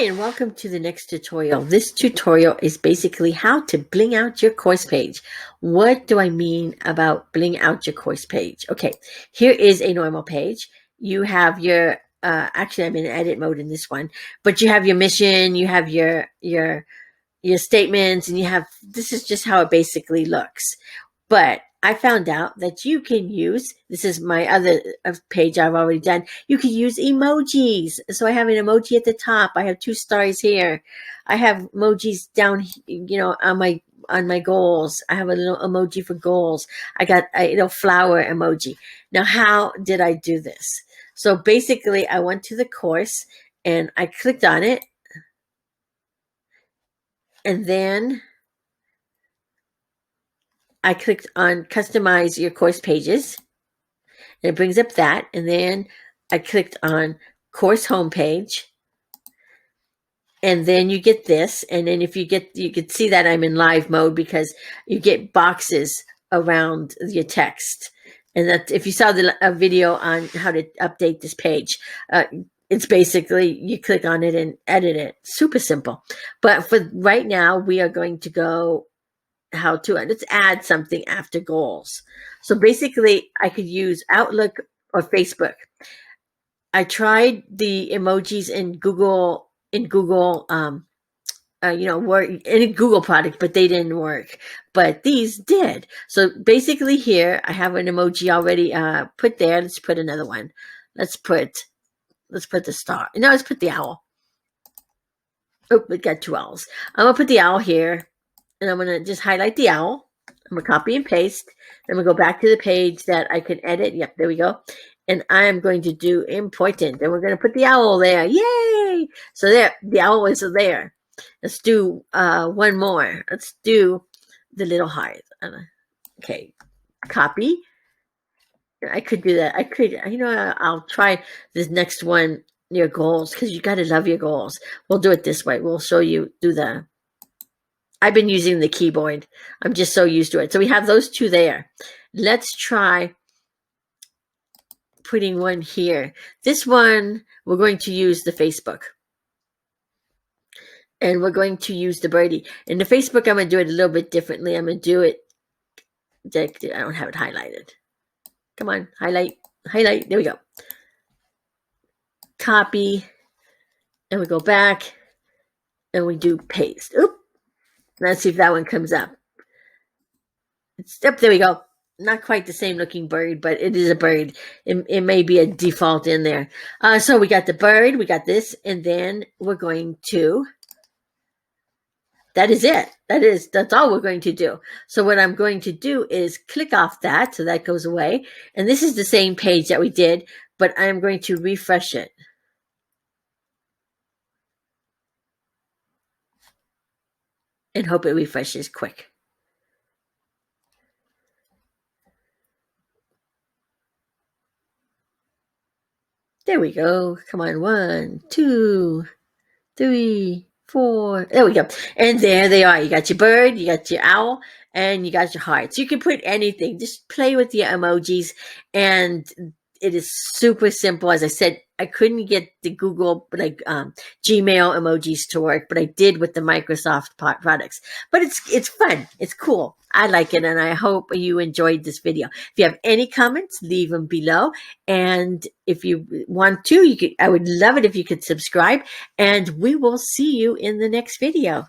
and welcome to the next tutorial. This tutorial is basically how to bling out your course page. What do I mean about bling out your course page? Okay, here is a normal page. You have your, actually I'm in edit mode in this one, but you have your mission, you have your statements, and you have, this is just how it basically looks. But I found out that you can use, this is my other page I've already done, you can use emojis. So I have an emoji at the top. I have 2 stars here. I have emojis down, on my goals. I have a little emoji for goals. I got a flower emoji. Now, how did I do this? So basically, I went to the course and I clicked on it. And then I clicked on customize your course pages, and it brings up that. And then I clicked on course homepage, and then you get this. And then if you can see that I'm in live mode because you get boxes around your text. And that if you saw a video on how to update this page, it's basically you click on it and edit it. Super simple. But for right now, we are going to go let's add something after goals. So basically I could use Outlook or Facebook. I tried the emojis in Google work in a Google product, but they didn't work, but these did. So basically here I have an emoji already put there. Let's put another one. Let's put the star. No, let's put the owl. Oh, we got 2 owls. I'm gonna put the owl here. And I'm going to just highlight the owl. I'm going to copy and paste. Then we'll go back to the page that I can edit. Yep, there we go. And I am going to do important. And we're going to put the owl there. Yay! So there, the owl is there. Let's do one more. Let's do the little heart. Okay, copy. I could do that. I could, I'll try this next one, your goals, because you got to love your goals. We'll do it this way. We'll show you, I've been using the keyboard. I'm just so used to it. So we have those 2 there. Let's try putting one here. This one, we're going to use the Facebook. And we're going to use the birdie. In the Facebook, I'm going to do it a little bit differently. I'm going to do it, I don't have it highlighted. Come on, highlight. There we go. Copy. And we go back. And we do paste. Oop. Let's see if that one comes up. There we go. Not quite the same looking bird, but it is a bird. It may be a default in there. So we got the bird, we got this, and then we're going to, that is it. That's all we're going to do. So what I'm going to do is click off that, so that goes away. And this is the same page that we did, but I'm going to refresh it. And hope it refreshes quick. There we go. Come on. 1, 2, 3, 4. There we go. And there they are. You got your bird, you got your owl, and you got your hearts. You can put anything. Just play with your emojis, and it is super simple. As I said, I couldn't get the Google, Gmail emojis to work, but I did with the Microsoft products. But it's fun. It's cool. I like it, and I hope you enjoyed this video. If you have any comments, leave them below. And if you want to, I would love it if you could subscribe, and we will see you in the next video.